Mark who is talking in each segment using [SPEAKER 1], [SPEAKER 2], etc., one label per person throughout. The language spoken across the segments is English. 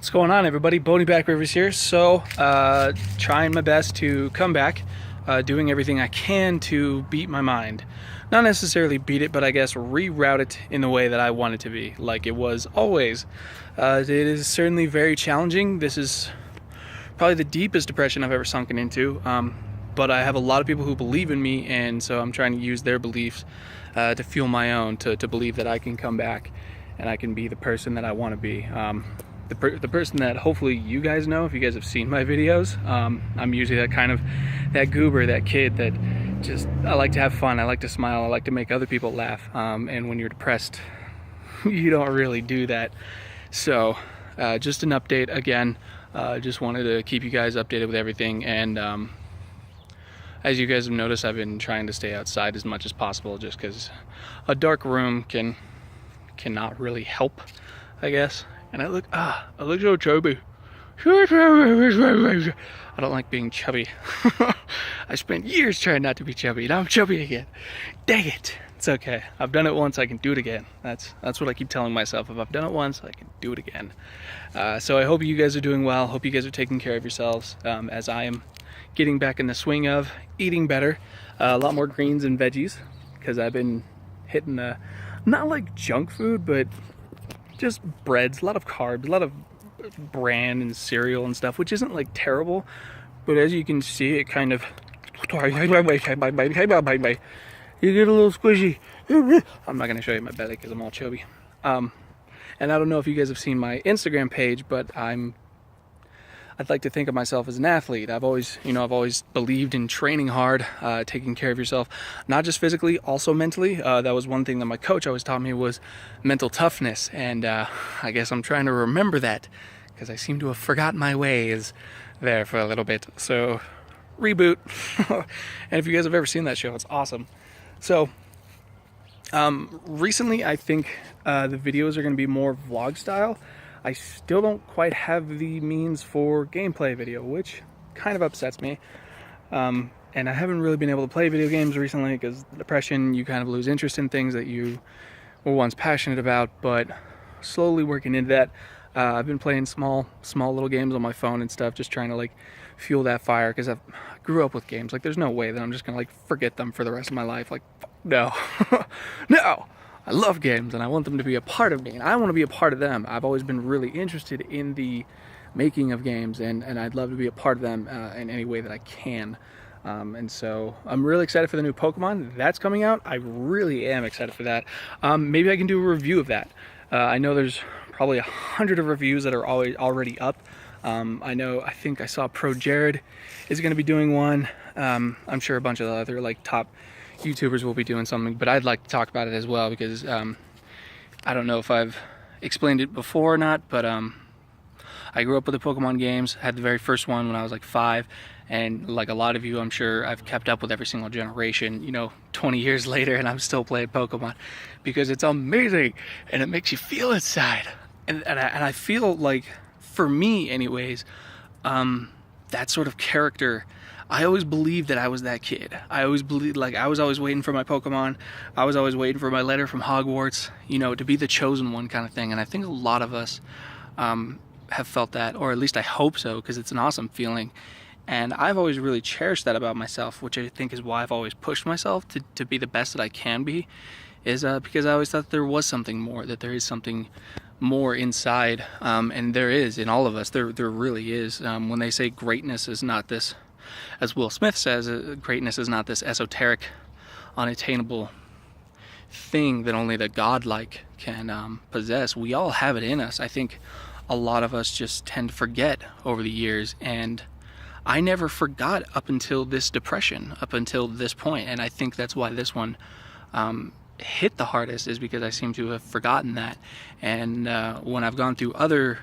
[SPEAKER 1] What's going on, everybody? Boney Back Rivers here. So, trying my best to come back, doing everything I can to beat my mind. Not necessarily beat it, but I guess reroute it in the way that I want it to be, like it was always. It is certainly very challenging. This is probably the deepest depression I've ever sunken into, but I have a lot of people who believe in me, and so I'm trying to use their beliefs to fuel my own, to believe that I can come back and I can be the person that I want to be. The person that hopefully you guys know, if you guys have seen my videos. I'm usually that goober, that kid that just, I like to have fun, I like to smile, I like to make other people laugh, and when you're depressed, you don't really do that. So, just an update again. Just wanted to keep you guys updated with everything, and as you guys have noticed, I've been trying to stay outside as much as possible, just because a dark room cannot really help, I guess. And I look so chubby. I don't like being chubby. I spent years trying not to be chubby. Now I'm chubby again. Dang it. It's okay. I've done it once, I can do it again. That's what I keep telling myself. If I've done it once, I can do it again. So I hope you guys are doing well. Hope you guys are taking care of yourselves, as I am getting back in the swing of eating better. A lot more greens and veggies, because I've been hitting not like junk food, but just breads, a lot of carbs, a lot of bran and cereal and stuff, which isn't like terrible, but as you can see, it kind of, you get a little squishy. I'm not gonna show you my belly because I'm all chubby. And I don't know if you guys have seen my Instagram page, but I'd like to think of myself as an athlete. I've always believed in training hard, taking care of yourself, not just physically, also mentally. That was one thing that my coach always taught me, was mental toughness. And I guess I'm trying to remember that, because I seem to have forgotten my ways there for a little bit. So, reboot. And if you guys have ever seen that show, it's awesome. So, recently I think the videos are going to be more vlog style. I still don't quite have the means for gameplay video, which kind of upsets me. And I haven't really been able to play video games recently because depression, you kind of lose interest in things that you were once passionate about, but slowly working into that. I've been playing small little games on my phone and stuff, just trying to like fuel that fire, because I grew up with games. Like, there's no way that I'm just gonna like forget them for the rest of my life. Like, no. No! I love games, and I want them to be a part of me, and I want to be a part of them. I've always been really interested in the making of games, and I'd love to be a part of them in any way that I can. And so I'm really excited for the new Pokemon that's coming out. I really am excited for that. Maybe I can do a review of that. I know there's probably 100 of reviews that are already up. I think I saw Pro Jared is going to be doing one. I'm sure a bunch of the other like top YouTubers will be doing something, but I'd like to talk about it as well, because I don't know if I've explained it before or not, but I grew up with the Pokemon games. Had the very first one when I was like 5, and like a lot of you, I'm sure I've kept up with every single generation, 20 years later, and I'm still playing Pokemon because it's amazing and it makes you feel inside. And I feel like, for me anyways, that sort of character, I always believed that I was that kid. I always believed, like, I was always waiting for my Pokemon. I was always waiting for my letter from Hogwarts, to be the chosen one kind of thing. And I think a lot of us have felt that, or at least I hope so, because it's an awesome feeling. And I've always really cherished that about myself, which I think is why I've always pushed myself to be the best that I can be, is because I always thought there was something more, that there is something more inside. And there is, in all of us, there really is. When they say greatness is not this, as Will Smith says, greatness is not this esoteric, unattainable thing that only the godlike can possess. We all have it in us. I think a lot of us just tend to forget over the years, and I never forgot up until this depression, up until this point, and I think that's why this one hit the hardest, is because I seem to have forgotten that. And when I've gone through other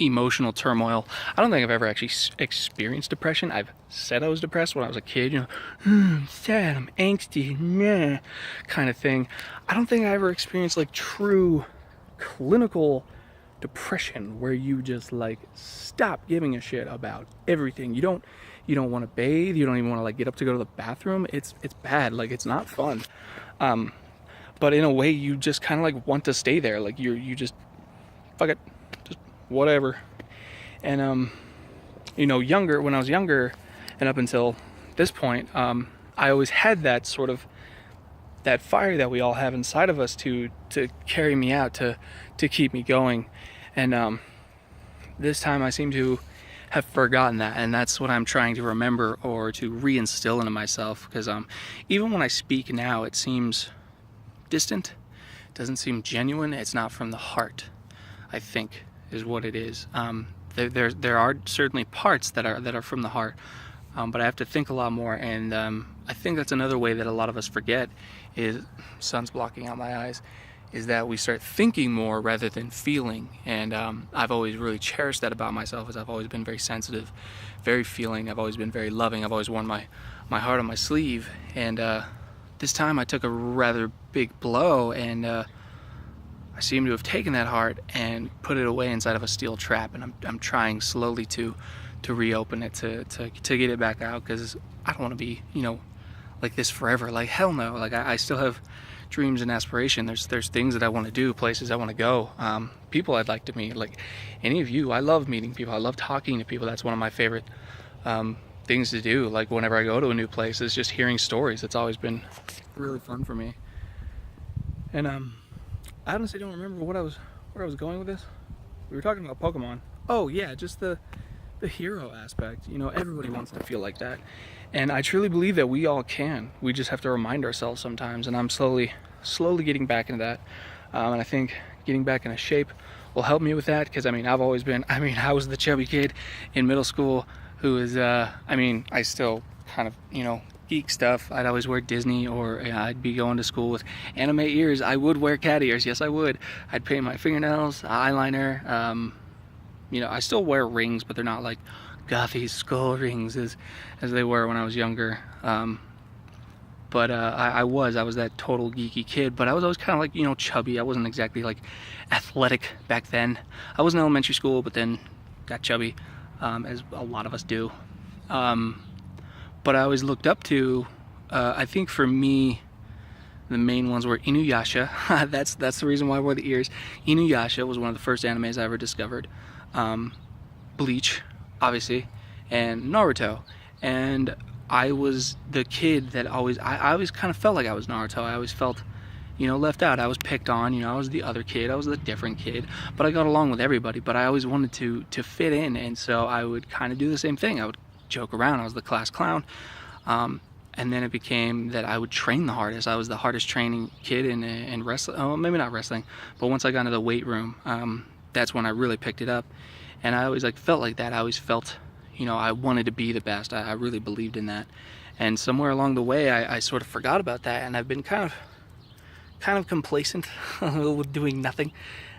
[SPEAKER 1] emotional turmoil, I don't think I've ever actually experienced depression. I've said I was depressed when I was a kid, I'm sad, I'm angsty, nah, kind of thing. I don't think I ever experienced like true clinical depression, where you just like stop giving a shit about everything. You don't want to bathe, you don't even want to like get up to go to the bathroom. It's bad, like it's not fun. But in a way you just kind of like want to stay there, like you just fuck it, just whatever. And you know, when I was younger and up until this point, I always had that sort of that fire that we all have inside of us to carry me out, to keep me going. And this time I seem to have forgotten that, and that's what I'm trying to remember or to reinstill into myself, because even when I speak now, it seems distant, it doesn't seem genuine, it's not from the heart, I think, is what it is. There are certainly parts that are from the heart, but I have to think a lot more, and I think that's another way that a lot of us forget, is sun's blocking out my eyes, is that we start thinking more rather than feeling. And I've always really cherished that about myself, as I've always been very sensitive, very feeling. I've always been very loving. I've always worn my heart on my sleeve. And this time I took a rather big blow, and I seem to have taken that heart and put it away inside of a steel trap. And I'm trying slowly to reopen it, to get it back out, because I don't want to be, you know, like this forever. Like, hell no. Like, I still have dreams and aspiration. There's things that I want to do, places I want to go, people I'd like to meet, like any of you. I love meeting people. I love talking to people. That's one of my favorite things to do. Like, whenever I go to a new place, is just hearing stories. It's always been really fun for me. And I honestly don't remember where I was going with this. We were talking about Pokemon. Oh yeah, just the hero aspect. You know, everybody wants to feel like that, and I truly believe that we all can. We just have to remind ourselves sometimes, and I'm slowly getting back into that, and I think getting back into shape will help me with that, because I mean, I was the chubby kid in middle school who is I still kind of, you know, geek stuff. I'd always wear Disney, or I'd be going to school with anime ears. I would wear cat ears, yes I would. I'd paint my fingernails, eyeliner, you know, I still wear rings, but they're not like gothy skull rings as they were when I was younger. But I was that total geeky kid, but I was always kind of like, you know, chubby. I wasn't exactly like athletic back then. I was in elementary school, but then got chubby, as a lot of us do. But I always looked up to, I think for me, the main ones were Inuyasha. that's the reason why I wore the ears. Inuyasha was one of the first animes I ever discovered. Bleach, obviously, and Naruto. And I was the kid that I always kind of felt like I was Naruto. I always felt, you know, left out. I was picked on, you know, I was the other kid, I was the different kid, but I got along with everybody. But I always wanted to fit in, and so I would kind of do the same thing. I would joke around. I was the class clown. And then it became that I would train the hardest. I was the hardest training kid in wrestling. Oh, maybe not wrestling, but once I got into the weight room, that's when I really picked it up. And I always felt like that. I always felt, you know, I wanted to be the best. I really believed in that. And somewhere along the way, I sort of forgot about that, and I've been kind of complacent with doing nothing.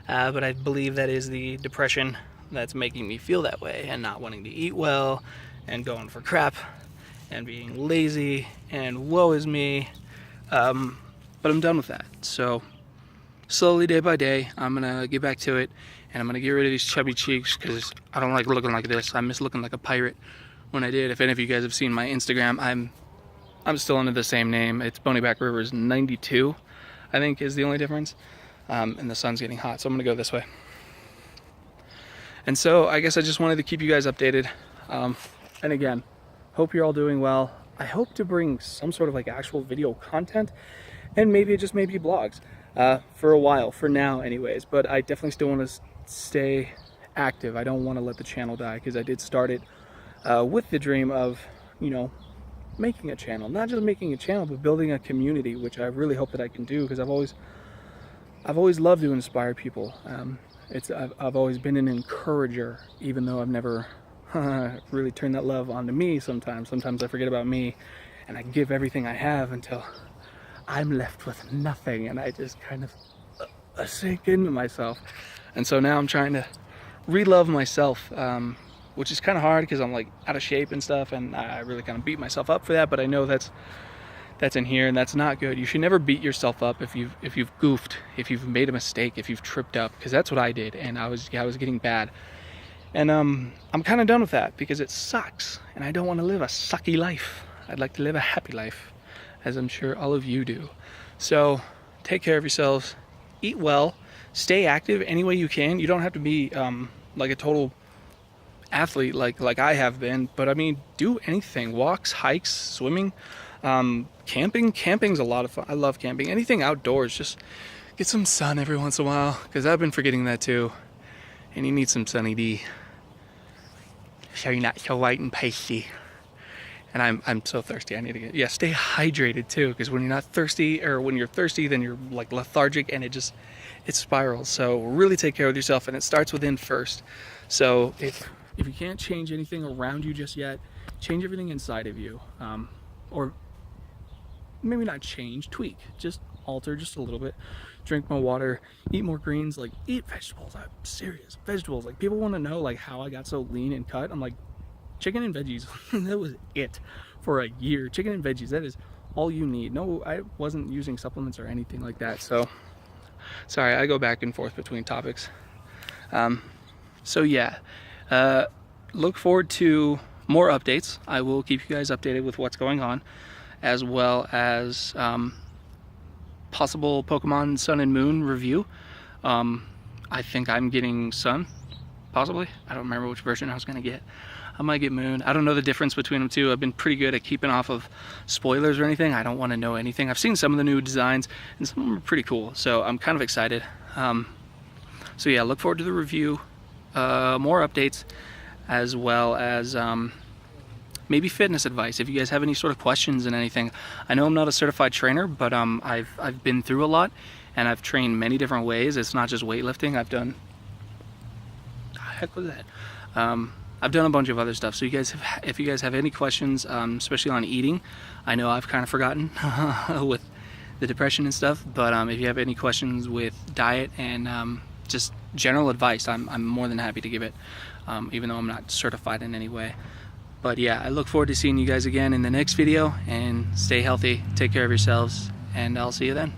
[SPEAKER 1] But I believe that is the depression that's making me feel that way, and not wanting to eat well, and going for crap, and being lazy, and woe is me. But I'm done with that. So slowly, day by day, I'm gonna get back to it, and I'm gonna get rid of these chubby cheeks, because I don't like looking like this. I miss looking like a pirate when I did. If any of you guys have seen my Instagram, I'm still under the same name. It's Boneyback Rivers 92, I think, is the only difference. And the sun's getting hot, so I'm gonna go this way. And so I guess I just wanted to keep you guys updated. And again, hope you're all doing well. I hope to bring some sort of actual video content, and maybe it just may be blogs for a while, for now anyways. But I definitely still want to stay active. I don't want to let the channel die, because I did start it with the dream of, you know, making a channel. Not just making a channel, but building a community, which I really hope that I can do, because I've always loved to inspire people. I've always been an encourager, even though I've never really turned that love onto me sometimes. Sometimes I forget about me, and I give everything I have until I'm left with nothing, and I just kind of sink into myself. And so now I'm trying to re-love myself, which is kind of hard, because I'm out of shape and stuff, and I really kind of beat myself up for that. But I know that's in here, and that's not good. You should never beat yourself up if you've goofed, if you've made a mistake, if you've tripped up, because that's what I did, and I was getting bad. And I'm kind of done with that, because it sucks, and I don't want to live a sucky life. I'd like to live a happy life, as I'm sure all of you do. So take care of yourselves, eat well, stay active any way you can. You don't have to be like a total athlete like I have been. But I mean, do anything: walks, hikes, swimming, camping. Camping's a lot of fun. I love camping. Anything outdoors. Just get some sun every once in a while, because I've been forgetting that too. And you need some sunny D, so you're not so white and pasty. And I'm so thirsty. I need to get, stay hydrated too, because when you're not thirsty, or when you're thirsty, then you're like lethargic, and it spirals. So really take care of yourself, and it starts within first. So if you can't change anything around you just yet, change everything inside of you. Or maybe not change, tweak, just alter just a little bit. Drink more water, eat more greens, like eat vegetables. I'm serious, vegetables. Like, people want to know like how I got so lean and cut. I'm like, chicken and veggies. That was it for a year. Chicken and veggies, that is all you need. No, I wasn't using supplements or anything like that. So sorry, I go back and forth between topics. So yeah, look forward to more updates. I will keep you guys updated with what's going on, as well as possible Pokemon Sun and Moon review. I think I'm getting Sun, possibly. I don't remember which version I was gonna get. I might get Moon. I don't know the difference between them two. I've been pretty good at keeping off of spoilers or anything. I don't want to know anything. I've seen some of the new designs, and some of them are pretty cool, so I'm kind of excited. So yeah, look forward to the review, more updates, as well as maybe fitness advice. If you guys have any sort of questions and anything. I know I'm not a certified trainer, but I've been through a lot, and I've trained many different ways. It's not just weightlifting. I've done, the heck was that? I've done a bunch of other stuff. So if you guys have any questions, especially on eating, I know I've kind of forgotten with the depression and stuff, but if you have any questions with diet and just general advice, I'm more than happy to give it, even though I'm not certified in any way. But yeah, I look forward to seeing you guys again in the next video, and stay healthy, take care of yourselves, and I'll see you then.